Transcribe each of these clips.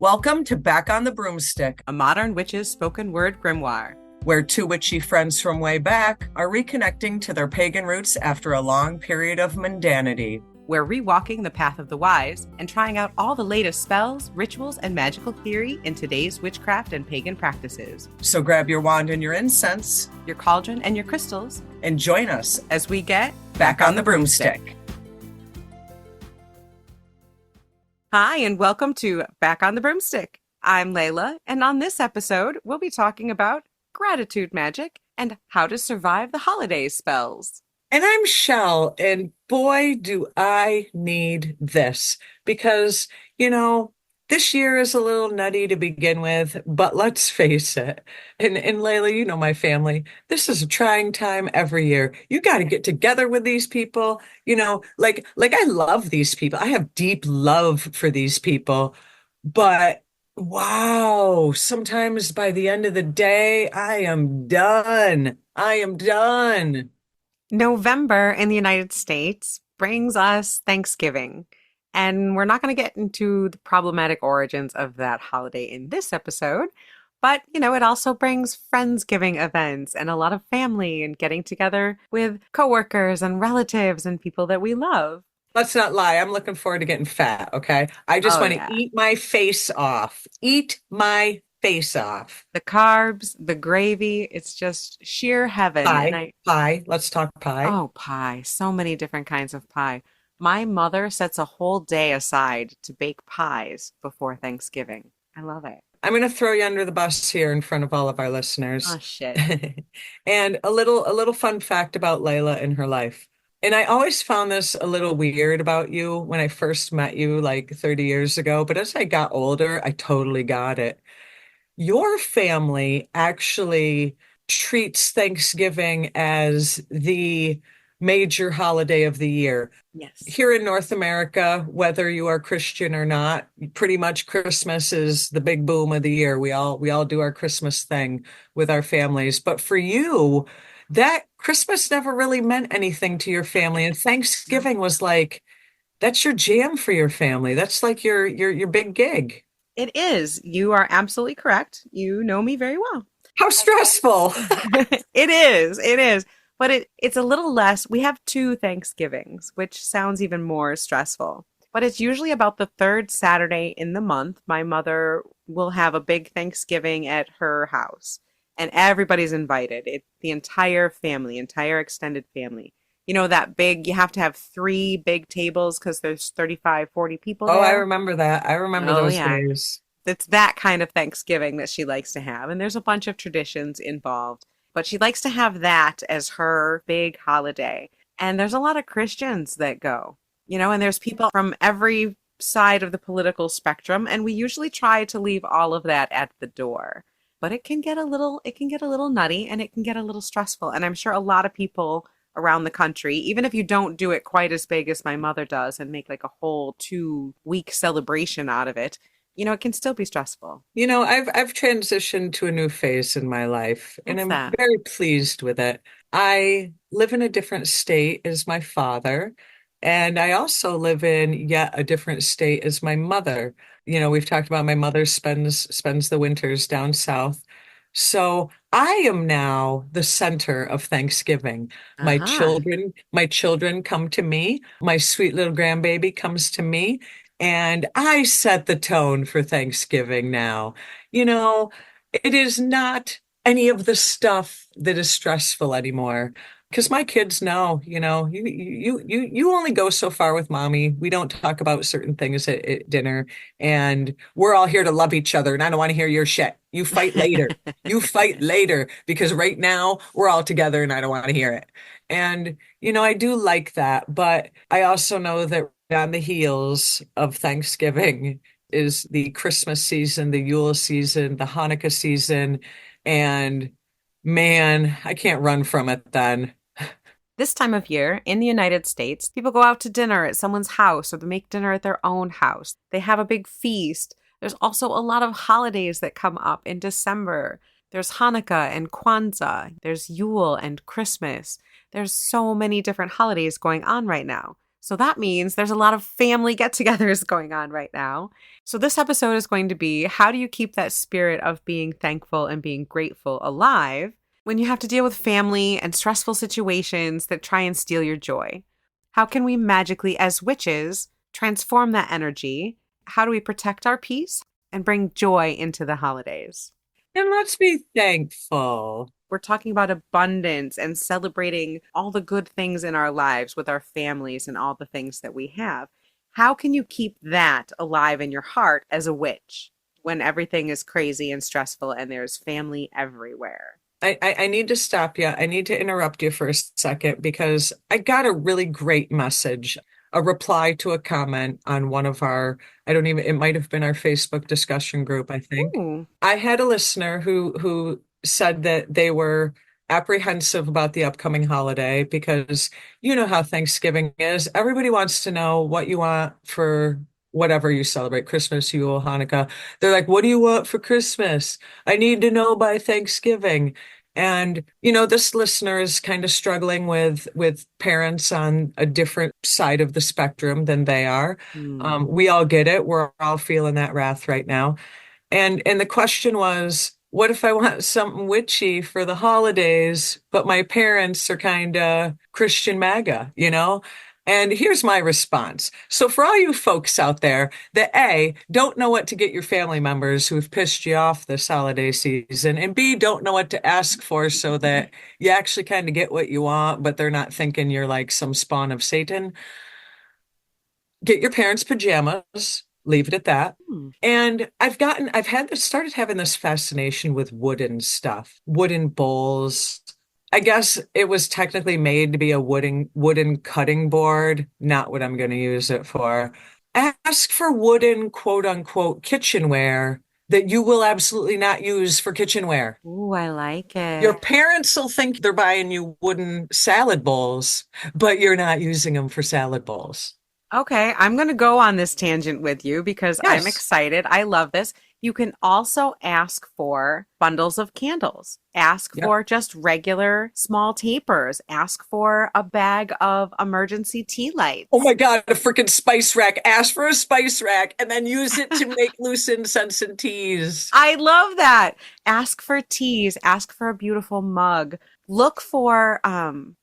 Welcome to Back on the Broomstick, a modern witch's spoken word grimoire, where two witchy friends from way back are reconnecting to their pagan roots after a long period of mundanity. We're rewalking the path of the wise and trying out all the latest spells, rituals, and magical theory in today's witchcraft and pagan practices. So grab your wand and your incense, your cauldron and your crystals, and join us as we get Back on the Broomstick. Hi, and welcome to Back on the Broomstick. I'm Layla, and on this episode, we'll be talking about gratitude magic and how to survive the holiday spells. And I'm Chelle, and boy, do I need this because, this year is a little nutty to begin with, but let's face it. And Layla, you know my family. This is a trying time every year. You got to get together with these people. Like I love these people. I have deep love for these people, but wow, sometimes by the end of the day, I am done. I am done. November in the United States brings us Thanksgiving. And we're not going to get into the problematic origins of that holiday in this episode. But, it also brings Friendsgiving events and a lot of family and getting together with coworkers and relatives and people that we love. Let's not lie. I'm looking forward to getting fat, okay? I just want to eat my face off. Eat my face off. The carbs, the gravy, it's just sheer heaven. Pie. Let's talk pie. Oh, pie. So many different kinds of pie. My mother sets a whole day aside to bake pies before Thanksgiving. I love it. I'm going to throw you under the bus here in front of all of our listeners. Oh, shit. And a little fun fact about Layla and her life. And I always found this a little weird about you when I first met you like 30 years ago. But as I got older, I totally got it. Your family actually treats Thanksgiving as the major holiday of the year. Yes. Here in North America, whether you are Christian or not, pretty much Christmas is the big boom of the year. We all do our Christmas thing with our families. But for you, that Christmas never really meant anything to your family. And Thanksgiving was like, that's your jam for your family. That's like your big gig. It is. You are absolutely correct. You know me very well. How stressful. It is. But it's a little less. We have 2 Thanksgivings, which sounds even more stressful. But it's usually about the 3rd Saturday in the month. My mother will have a big Thanksgiving at her house. And everybody's invited. It's the entire family, entire extended family. That big, you have to have 3 big tables because there's 35, 40 people there. Oh, I remember that. I remember those days. It's that kind of Thanksgiving that she likes to have. And there's a bunch of traditions involved. But she likes to have that as her big holiday. And there's a lot of Christians that go, and there's people from every side of the political spectrum. And we usually try to leave all of that at the door. But it can get a little nutty and it can get a little stressful. And I'm sure a lot of people around the country, even if you don't do it quite as big as my mother does and make like a whole 2-week celebration out of it, it can still be stressful. I've transitioned to a new phase in my life, and I'm very pleased with it. I live in a different state as my father, and I also live in yet a different state as my mother. We've talked about my mother spends the winters down south. So I am now the center of Thanksgiving. My children come to me. My sweet little grandbaby comes to me. And I set the tone for Thanksgiving now. It is not any of the stuff that is stressful anymore. Because my kids know, you only go so far with mommy. We don't talk about certain things at dinner. And we're all here to love each other. And I don't want to hear your shit. You fight later. You fight later. Because right now we're all together and I don't want to hear it. And, I do like that. But I also know that on the heels of Thanksgiving is the Christmas season, the Yule season, the Hanukkah season. And man, I can't run from it then. This time of year in the United States, people go out to dinner at someone's house or they make dinner at their own house. They have a big feast. There's also a lot of holidays that come up in December. There's Hanukkah and Kwanzaa. There's Yule and Christmas. There's so many different holidays going on right now. So that means there's a lot of family get togethers going on right now. So this episode is going to be, how do you keep that spirit of being thankful and being grateful alive when you have to deal with family and stressful situations that try and steal your joy? How can we magically, as witches, transform that energy? How do we protect our peace and bring joy into the holidays? And let's be thankful. We're talking about abundance and celebrating all the good things in our lives with our families and all the things that we have. How can you keep that alive in your heart as a witch when everything is crazy and stressful and there's family everywhere? I need to stop you. I need to interrupt you for a second because I got a really great message, a reply to a comment on one of our, I don't even, it might have been our Facebook discussion group, I think. Ooh. I had a listener who said that they were apprehensive about the upcoming holiday because you know how Thanksgiving is. Everybody wants to know what you want for whatever you celebrate, Christmas, Yule, Hanukkah. They're like, what do you want for Christmas? I need to know by Thanksgiving. And, this listener is kind of struggling with parents on a different side of the spectrum than they are. Hmm. We all get it. We're all feeling that wrath right now. And the question was, what if I want something witchy for the holidays, but my parents are kind of Christian MAGA? And here's my response. So for all you folks out there that A, don't know what to get your family members who've pissed you off this holiday season, and B, don't know what to ask for so that you actually kind of get what you want, but they're not thinking you're like some spawn of Satan, get your parents' pajamas, leave it at that. Hmm. And started having this fascination with wooden stuff, wooden bowls. I guess it was technically made to be a wooden cutting board, not what I'm going to use it for. Ask for wooden quote unquote kitchenware that you will absolutely not use for kitchenware. Ooh, I like Your it. parents will think they're buying you wooden salad bowls, but you're not using them for salad bowls. Okay, I'm going to go on this tangent with you because I'm Yes. excited. I love this. You can also ask for bundles of candles. Ask Yep. for just regular small tapers. Ask for a bag of emergency tea Oh lights. my God, a freaking spice rack. Ask for a spice rack and then use it to make loose incense and teas. I love that. Ask for teas. Ask for a beautiful mug. Look for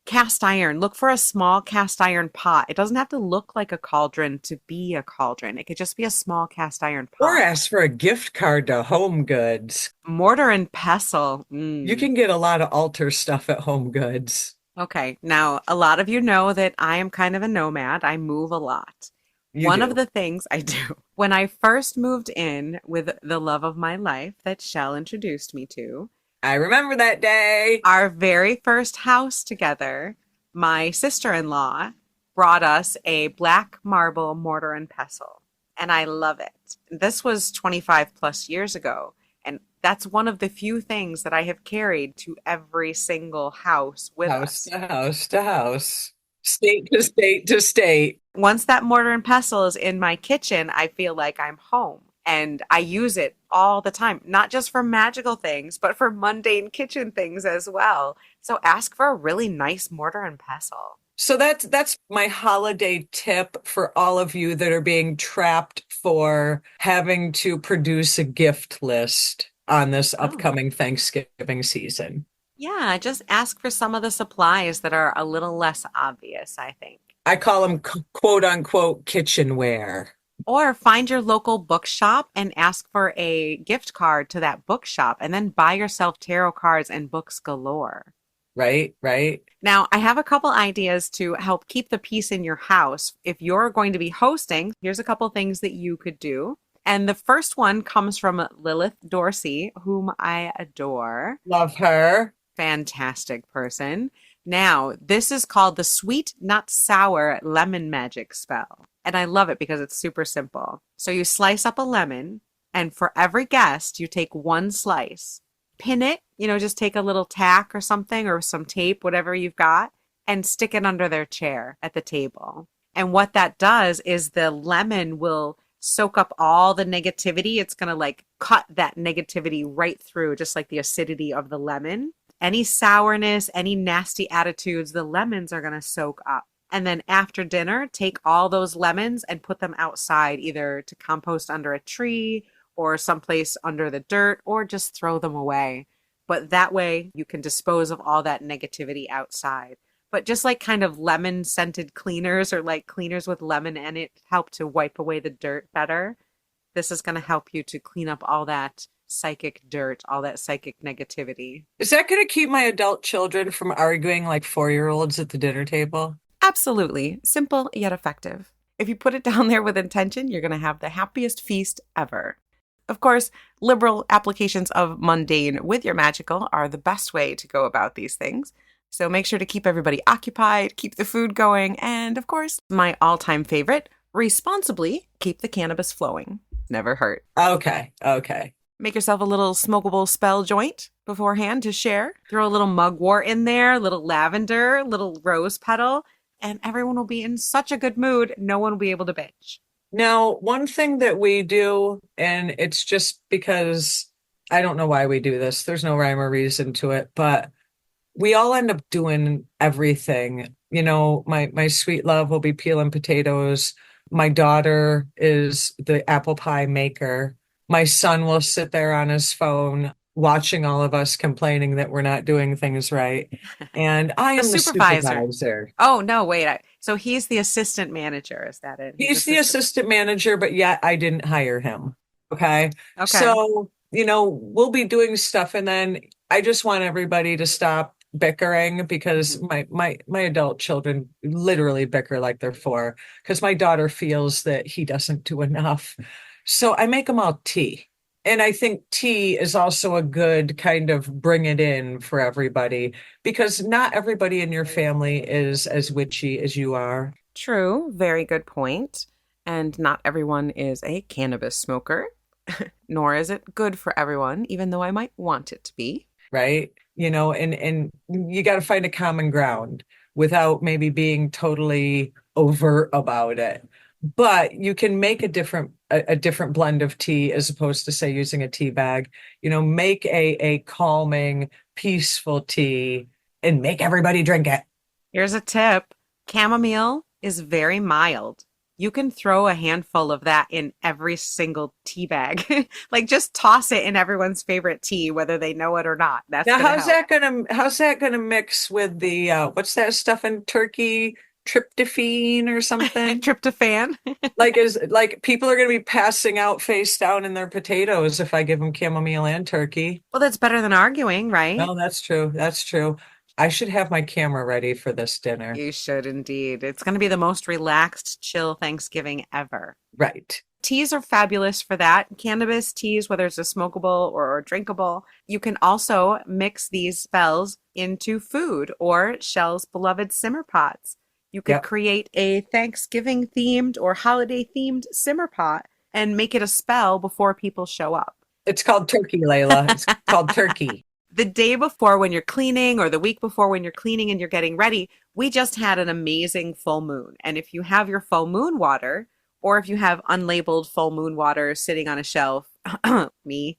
cast iron. Look for a small cast iron pot. It doesn't have to look like a cauldron to be a cauldron. It could just be a small cast iron Or pot. ask for a gift card to Home Goods. Mortar and pestle. You Mm. can get a lot of altar stuff at Home Goods. Okay, now a lot of you know that I am kind of a nomad. I move a lot. You One of do. the things I do when I first moved in with the love of my life that Shell introduced me to, I remember that day. our very first house together, my sister-in-law brought us a black marble mortar and pestle, and I love it. This was 25 plus years ago, and that's one of the few things that I have carried to every single house with House us. to house to house, state to state to state. Once that mortar and pestle is in my kitchen, I feel like I'm home. And I use it all the time, not just for magical things, but for mundane kitchen things as well. So ask for a really nice mortar and pestle. So that's my holiday tip for all of you that are being trapped for having to produce a gift list on this Oh, upcoming Thanksgiving season. yeah, just ask for some of the supplies that are a little less obvious, I think. I call them quote unquote kitchenware, Or find your local bookshop and ask for a gift card to that bookshop and then buy yourself tarot cards and books galore. right? Right? Now, I have a couple ideas to help keep the peace in your house. If you're going to be hosting, here's a couple things that you could do. And the first one comes from Lilith Dorsey, whom I adore. Love her. Fantastic person. Now, this is called the Sweet Not Sour Lemon Magic spell. And I love it because it's super simple. So you slice up a lemon, and for every guest, you take one slice, pin it, just take a little tack or something or some tape, whatever you've got, and stick it under their chair at the table. And what that does is the lemon will soak up all the negativity. It's going to like cut that negativity right through, just like the acidity of the lemon. Any sourness, any nasty attitudes, the lemons are going to soak up. And then after dinner, take all those lemons and put them outside, either to compost under a tree or someplace under the dirt, or just throw them away. But that way you can dispose of all that negativity outside. But just like kind of lemon scented cleaners or like cleaners with lemon in it help to wipe away the dirt better, this is going to help you to clean up all that psychic dirt, all that psychic negativity. Is that going to keep my adult children from arguing like 4-year-olds at the dinner table? Absolutely. Simple yet effective. If you put it down there with intention, you're going to have the happiest feast ever. Of course, liberal applications of mundane with your magical are the best way to go about these things. So make sure to keep everybody occupied, keep the food going, and of course, my all-time favorite, responsibly keep the cannabis flowing. Never hurt. Okay, okay. Make yourself a little smokable spell joint beforehand to share. Throw a little mugwort in there, a little lavender, a little rose petal, and everyone will be in such a good mood, no one will be able to bitch. Now, one thing that we do, and it's just because I don't know why we do this, there's no rhyme or reason to it, but we all end up doing everything. You know, my sweet love will be peeling potatoes. My daughter is the apple pie maker. My son will sit there on his phone watching all of us complaining that we're not doing things right. And I The am the supervisor. supervisor. Oh, no, wait. So he's the assistant manager. Is that it? He's He's the assistant. assistant manager, but yet I didn't hire him. Okay. Okay. So, we'll be doing stuff and then I just want everybody to stop bickering because Mhm. my adult children literally bicker like they're four because my daughter feels that he doesn't do enough. So I make them all tea. And I think tea is also a good kind of bring it in for everybody because not everybody in your family is as witchy as you are. True. Very good point. And not everyone is a cannabis smoker, nor is it good for everyone, even though I might want it to be. Right? And you got to find a common ground without maybe being totally overt about it. But you can make a different blend of tea as opposed to say using a tea bag. Make a calming, peaceful tea and make everybody drink it. Here's a tip. Chamomile is very mild. You can throw a handful of that in every single tea bag. Like just toss it in everyone's favorite tea, whether they know it or not. That's Now, going to how's help. that gonna mix with the what's that stuff in turkey? Tryptophan or something? Tryptophan. Like people are going to be passing out face down in their potatoes if I give them chamomile and turkey. Well, that's better than arguing, right? No, that's true. That's true. I should have my camera ready for this dinner. You should indeed. It's going to be the most relaxed, chill Thanksgiving ever. Right. Teas are fabulous for that. Cannabis teas, whether it's a smokable or drinkable. You can also mix these spells into food or Chelle's beloved simmer pots. You could Yep. create a Thanksgiving themed or holiday themed simmer pot and make it a spell before people show up. It's called turkey, Layla. It's called turkey. The day before when you're cleaning or the week before when you're cleaning and you're getting ready, we just had an amazing full moon. And if you have your full moon water, or if you have unlabeled full moon water sitting on a shelf, that's me.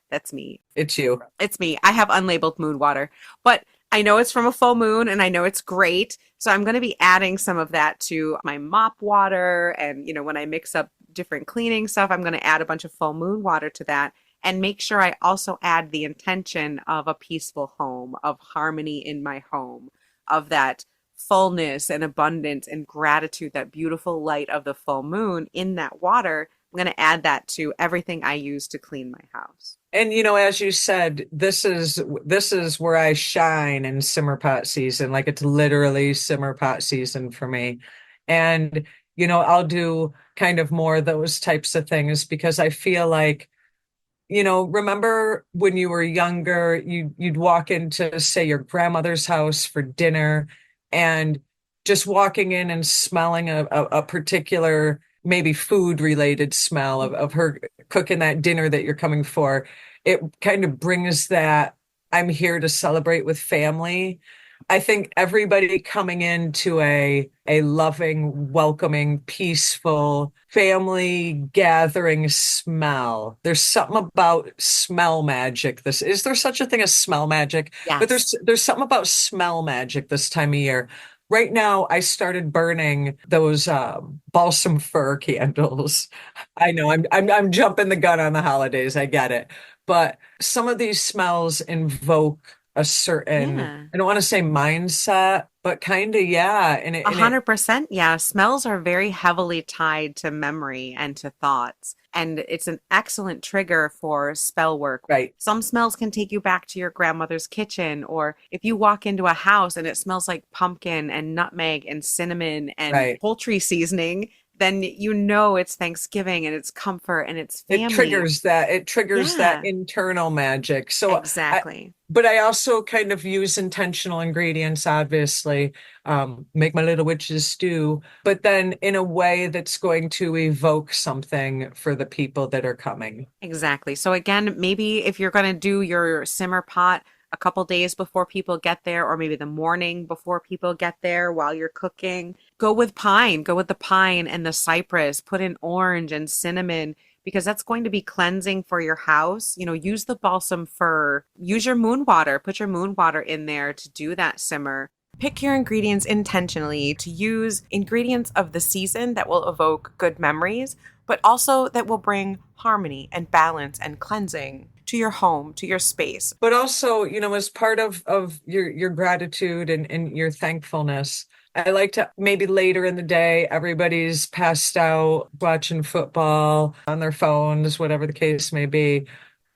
It's you. It's me. I have unlabeled moon water, but I know it's from a full moon and I know it's great. So I'm going to be adding some of that to my mop water. And, when I mix up different cleaning stuff, I'm going to add a bunch of full moon water to that and make sure I also add the intention of a peaceful home, of harmony in my home, of that fullness and abundance and gratitude, that beautiful light of the full moon in that water. I'm going to add that to everything I use to clean my house. And as you said, this is where I shine in simmer pot season. Like it's literally simmer pot season for me. And I'll do kind of more of those types of things because I feel like remember when you were younger, you'd walk into, say, your grandmother's house for dinner and just walking in and smelling a particular, maybe food related smell of her cooking that dinner that you're coming for. It kind of brings that I'm here to celebrate with family. I think everybody coming into a loving, welcoming, peaceful family gathering smell. There's something about smell magic. Is there such a thing as smell magic? But Yes. there's something about smell magic this time of year. right now I started burning those balsam fir candles. I know I'm jumping the gun on the holidays. I get it. But some of these smells invoke a certain, Yeah. I don't want to say mindset, but kind of, yeah. A And it, 100%. Yeah. Smells are very heavily tied to memory and to thoughts. And it's an excellent trigger for spell work. right, Some smells can take you back to your grandmother's kitchen, or if you walk into a house and it smells like pumpkin and nutmeg and cinnamon and right. poultry seasoning, then you know it's Thanksgiving and it's comfort and it's family. It triggers that Yeah, internal magic. So I, exactly. but I also kind of use intentional ingredients, obviously, make my little witch's stew, but then in a way that's going to evoke something for the people that are coming. Exactly. So again, maybe if you're going to do your simmer pot a couple days before people get there, or maybe the morning before people get there while you're cooking, go with pine. Go with the pine and the cypress. Put in orange and cinnamon because that's going to be cleansing for your house. You know, use the balsam fir. Use your moon water. Put your moon water in there to do that simmer. Pick your ingredients intentionally to use ingredients of the season that will evoke good memories, but also that will bring harmony and balance and cleansing to your home, to your space. But also, as part of your gratitude and your thankfulness, I like to maybe later in the day, everybody's passed out watching football on their phones, whatever the case may be.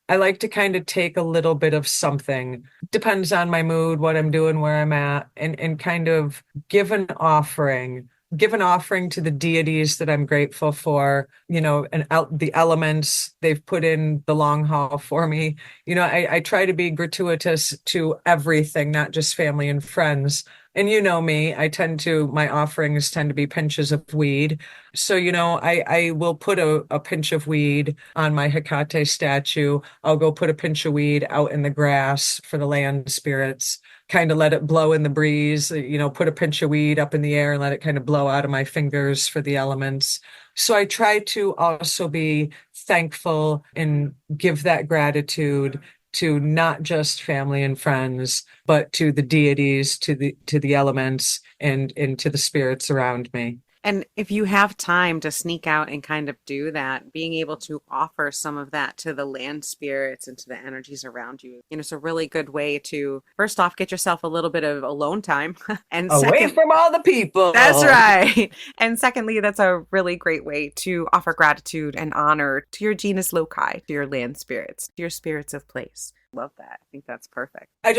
I like to kind of take a little bit of something, depends on my mood, what I'm doing, where I'm at, and kind of give an offering, give an offering to the deities that I'm grateful for, and out the elements they've put in the long haul for me. I try to be gratuitous to everything, not just family and friends. And you know me, my offerings tend to be pinches of weed. So, I will put a pinch of weed on my Hecate statue. I'll go put a pinch of weed out in the grass for the land spirits, kind of let it blow in the breeze, put a pinch of weed up in the air and let it kind of blow out of my fingers for the elements. So I try to also be thankful and give that gratitude to not just family and friends, but to the deities, to the elements and to the spirits around me. And if you have time to sneak out and kind of do that, being able to offer some of that to the land spirits and to the energies around you, it's a really good way to, first off, get yourself a little bit of alone time. And Away second, from all the that's people. right. And secondly, that's a really great way to offer gratitude and honor to your genus loci, to your land spirits, to your spirits of place. Love that. I think that's perfect. I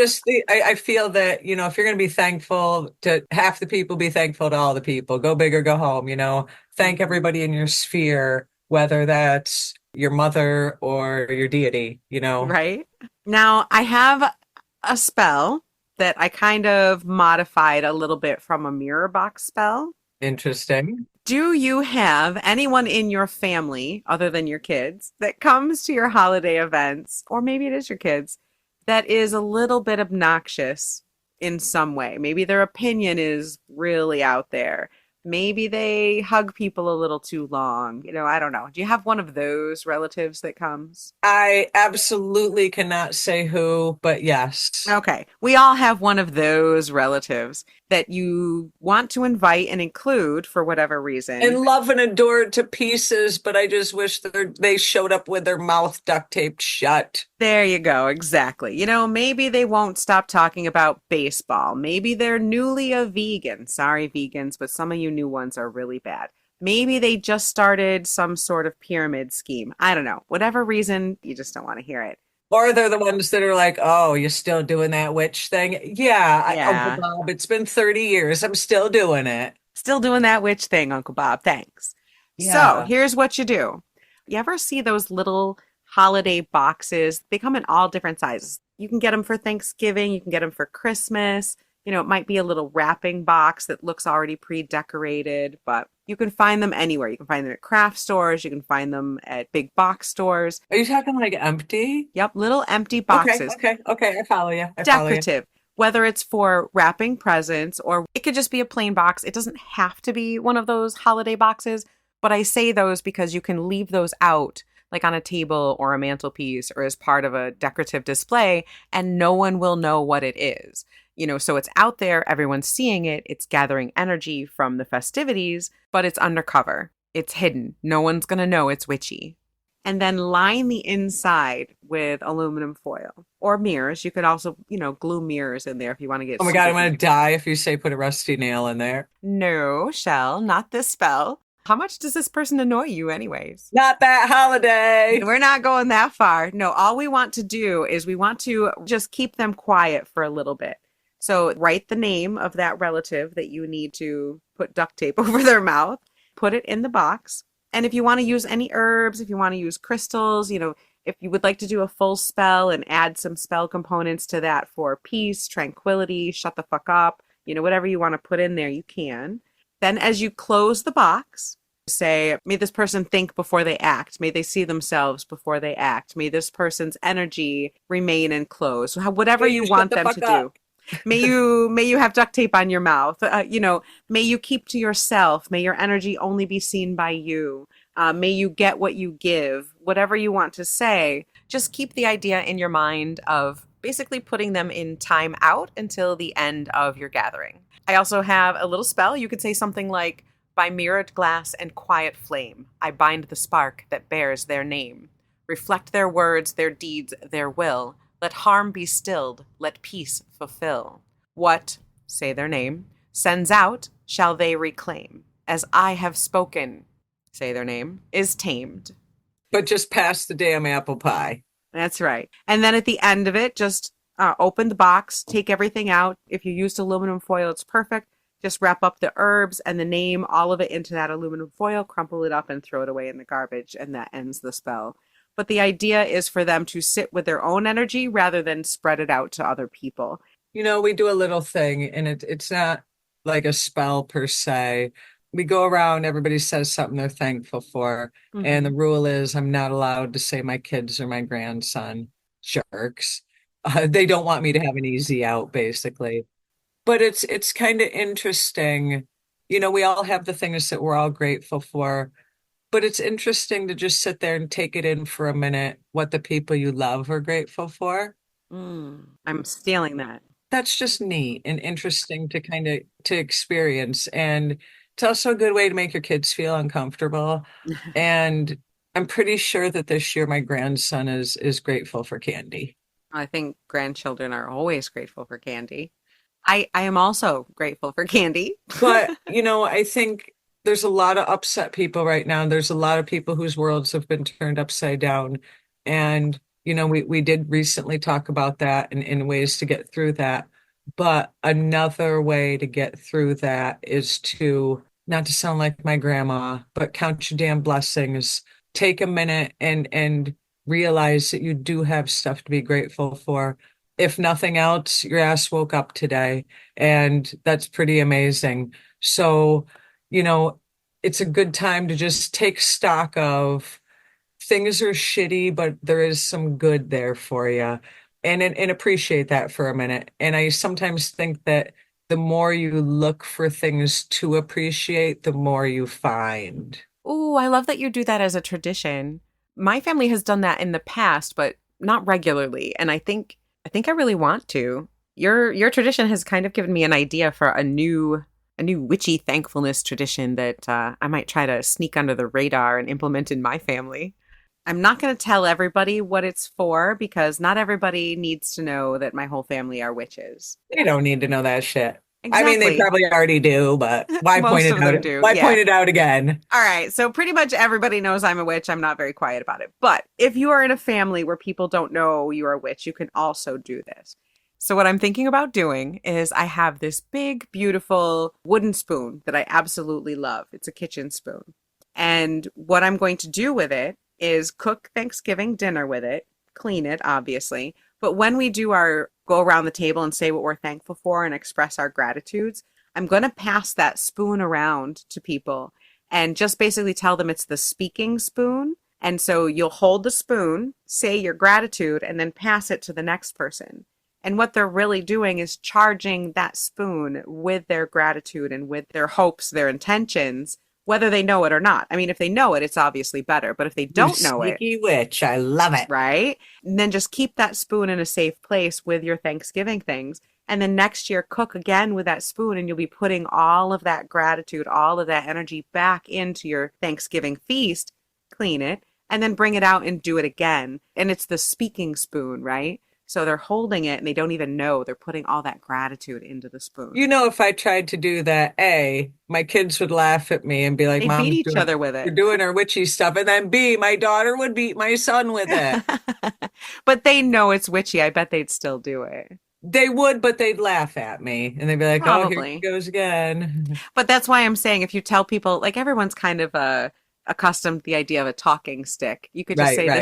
feel that, if you're going to be thankful to half the people, be thankful to all the people. Go big or go home, Thank Mhm. everybody in your sphere, whether that's your mother or your deity. Right? Now, I have a spell that I kind of modified a little bit from a mirror box spell. Interesting. Do you have anyone in your family, other than your kids, that comes to your holiday events, or maybe it is your kids, that is a little bit obnoxious in some way? Maybe their opinion is really out there. Maybe they hug people a little too long. I don't know. Do you have one of those relatives that comes? I absolutely cannot say who, but yes. Okay. We all have one of those relatives that you want to invite and include for whatever reason. And love and adored to pieces, but I just wish they showed up with their mouth duct taped shut. There you go. Exactly. Maybe they won't stop talking about baseball. Maybe they're newly a vegan. Sorry, vegans, but some of you new ones are really bad. Maybe they just started some sort of pyramid scheme. I don't know. Whatever reason, you just don't want to hear it. Or they're the ones that are like, oh, you're still doing that witch thing? Yeah, Uncle Yeah. Bob, it's been 30 years. I'm still doing it. Still doing that witch thing, Uncle Bob. Thanks. So Yeah. here's what you do. You ever see those little holiday boxes? They come in all different sizes. You can get them for Thanksgiving, you can get them for Christmas. It might be a little wrapping box that looks already pre-decorated, but you can find them anywhere. You can find them at craft stores, you can find them at big box stores. Are you talking like empty? Yep, little empty Okay, boxes. okay, okay. I follow you. I follow you. Decorative, whether it's for wrapping presents or it could just be a plain box. It doesn't have to be one of those holiday boxes, but I say those because you can leave those out like on a table or a mantelpiece or as part of a decorative display and no one will know what it is. So it's out there, everyone's seeing it, it's gathering energy from the festivities, but it's undercover. It's hidden. No one's going to know it's witchy. And then line the inside with aluminum foil or mirrors. You could also, glue mirrors in there if you want to get Oh my God, super I'm gonna geeky. die if you say put a rusty nail in there. No, Chelle, not this spell. How much does this person annoy you, anyways? Not that holiday. We're not going that far. No, all we want to do is we want to just keep them quiet for a little bit. So write the name of that relative that you need to put duct tape over their mouth, put it in the box. And if you want to use any herbs, if you want to use crystals, if you would like to do a full spell and add some spell components to that for peace, tranquility, shut the fuck up, whatever you want to put in there, you can. Then as you close the box, say, may this person think before they act. May they see themselves before they act. May this person's energy remain enclosed. Whatever Hey, you you shut want the them fuck to up. do. May you have duct tape on your mouth. May you keep to yourself. May your energy only be seen by you. May you get what you give. Whatever you want to say, just keep the idea in your mind of basically putting them in time out until the end of your gathering. I also have a little spell. You could say something like, by mirrored glass and quiet flame, I bind the spark that bears their name. Reflect their words, their deeds, their will. Let harm be stilled, let peace fulfill. What, say their name, sends out shall they reclaim. As I have spoken, say their name, is tamed. But just pass the damn apple pie. That's right. And then at the end of it, just open the box, take everything out. If you used aluminum foil, it's perfect. Just wrap up the herbs and the name, all of it into that aluminum foil, crumple it up and throw it away in the garbage, and that ends the spell. But the idea is for them to sit with their own energy rather than spread it out to other people. We do a little thing, and it's not like a spell per se. We go around, everybody says something they're thankful for. And the Mm-hmm. rule is I'm not allowed to say my kids or my grandson, jerks. They don't want me to have an easy out, basically. But it's kind of interesting. We all have the things that we're all grateful for, but it's interesting to just sit there and take it in for a minute what the people you love are grateful for. I'm stealing that. That's just neat and interesting to kind of to experience. And it's also a good way to make your kids feel uncomfortable. And I'm pretty sure that this year my grandson is grateful for candy. I think grandchildren are always grateful for candy. I am also grateful for candy. But, I think there's a lot of upset people right now. There's a lot of people whose worlds have been turned upside down. And, we did recently talk about that in ways to get through that. But another way to get through that is to, not to sound like my grandma, but count your damn blessings. Take a minute and realize that you do have stuff to be grateful for. If nothing else, your ass woke up today, and that's pretty amazing. So, you know, it's a good time to just take stock of things are shitty, but there is some good there for you, and appreciate that for a minute. And I sometimes think that the more you look for things to appreciate, the more you find. Oh, I love that you do that as a tradition. My family has done that in the past, but not regularly. And I think I really want to. Your tradition has kind of given me an idea for a new witchy thankfulness tradition that I might try to sneak under the radar and implement in my family. I'm not going to tell everybody what it's for because not everybody needs to know that my whole family are witches. They don't need to know that shit. I mean, they Exactly. probably already do, but why point Most it of out? them do. Why Yeah. point it out again? All right. So pretty much everybody knows I'm a witch. I'm not very quiet about it. But if you are in a family where people don't know you are a witch, you can also do this. So what I'm thinking about doing is I have this big, beautiful wooden spoon that I absolutely love. It's a kitchen spoon. And what I'm going to do with it is cook Thanksgiving dinner with it, clean it, obviously. But when we do our go around the table and say what we're thankful for and express our gratitudes, I'm going to pass that spoon around to people and just basically tell them it's the speaking spoon. And so you'll hold the spoon, say your gratitude, and then pass it to the next person. And what they're really doing is charging that spoon with their gratitude and with their hopes, their intentions, whether they know it or not. I mean, if they know it, it's obviously better. But if they You don't know it, sneaky witch. I love it. right? And then just keep that spoon in a safe place with your Thanksgiving things. And then next year, cook again with that spoon, and you'll be putting all of that gratitude, all of that energy back into your Thanksgiving feast. Clean it, and then bring it out and do it again. And it's the speaking spoon, right? So they're holding it and they don't even know they're putting all that gratitude into the spoon. You know, if I tried to do that, A, my kids would laugh at me and be like, They beat Mom's each doing, other with you're it. doing her witchy stuff. And then B, my daughter would beat my son with it. But they know it's witchy. I bet they'd still do it. They would, but they'd laugh at me and they'd be like, oh, here she Probably. goes again. But that's why I'm saying if you tell people, like everyone's kind of accustomed to the idea of a talking stick. You could just Right, say right.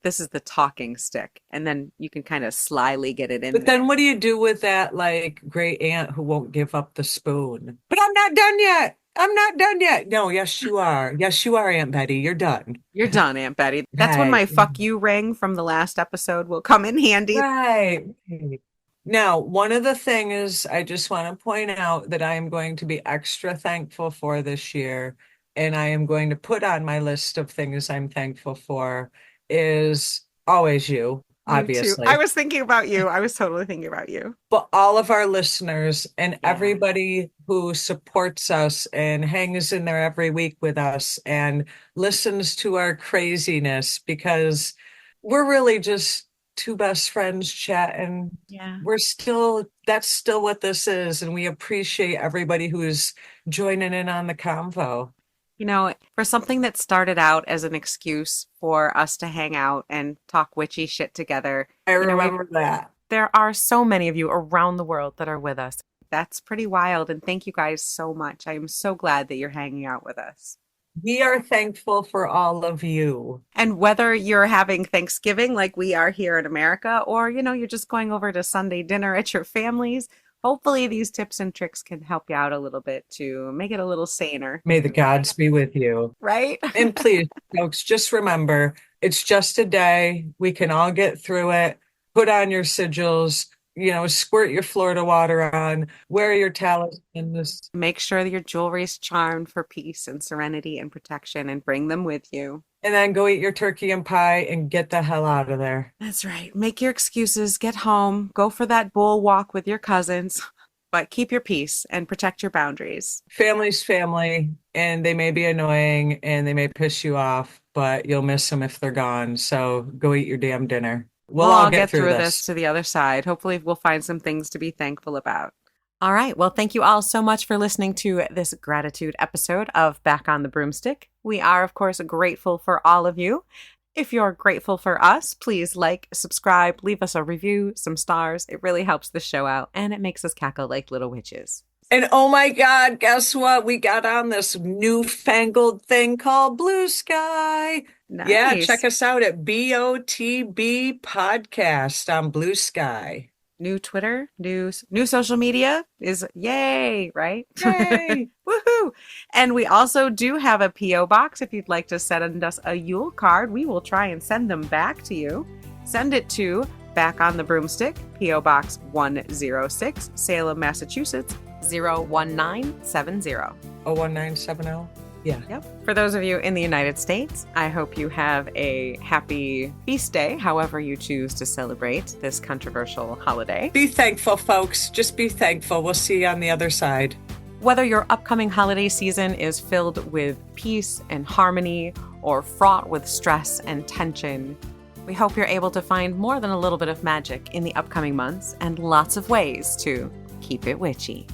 this is the talking stick, and then you can kind of slyly get it in But then there. what do you do with that like great aunt who won't give up the spoon? But I'm not done yet. I'm not done yet. No, yes, you are. Yes, you are, Aunt Betty. You're done. You're done, Aunt Betty. That's when Right. my fuck you ring from the last episode will come in handy. Right. Right. Now, one of the things I just want to point out that I am going to be extra thankful for this year, and I am going to put on my list of things I'm thankful for, is always you, You too. I obviously, was thinking about you. I was totally thinking about you. but all of our listeners and Yeah. everybody who supports us and hangs in there every week with us and listens to our craziness because we're really just two best friends chatting. Yeah. That's still what this is. And we appreciate everybody who's joining in on the convo. You know, for something that started out as an excuse for us to hang out and talk witchy shit together, I you know, remember that. there are so many of you around the world that are with us. That's pretty wild. And thank you guys so much. I am so glad that you're hanging out with us. We are thankful for all of you. And whether you're having Thanksgiving like we are here in America, or, you know, you're just going over to Sunday dinner at your family's, hopefully these tips and tricks can help you out a little bit to make it a little saner, May the gods be with you. right? And please, folks, just remember, it's just a day. We can all get through it. Put on your sigils, squirt your Florida water on, wear your talismans. Make sure that your jewelry is charmed for peace and serenity and protection and bring them with you. And then go eat your turkey and pie and get the hell out of there. That's right. Make your excuses, get home, go for that bull walk with your cousins, but keep your peace and protect your boundaries. Family's family, and they may be annoying and they may piss you off, but you'll miss them if they're gone. So go eat your damn dinner. We'll all get through this to the other side. Hopefully, we'll find some things to be thankful about. All right. Well, thank you all so much for listening to this gratitude episode of Back on the Broomstick. We are, of course, grateful for all of you. If you're grateful for us, please like, subscribe, leave us a review, some stars. It really helps the show out, and it makes us cackle like little witches. And oh my God, guess what? We got on this newfangled thing called Blue Sky. Nice. Yeah, check us out at BOTB Podcast on Blue Sky. New Twitter, new social media is yay, right? Yay! Woohoo! And we also do have a P.O. box. If you'd like to send us a Yule card, we will try and send them back to you. Send it to Back on the Broomstick, P.O. Box 106, Salem, Massachusetts, 01970. 01970? Yeah. Yep. For those of you in the United States, I hope you have a happy feast day, however you choose to celebrate this controversial holiday. Be thankful, folks. Just be thankful. We'll see you on the other side. Whether your upcoming holiday season is filled with peace and harmony or fraught with stress and tension, we hope you're able to find more than a little bit of magic in the upcoming months and lots of ways to keep it witchy.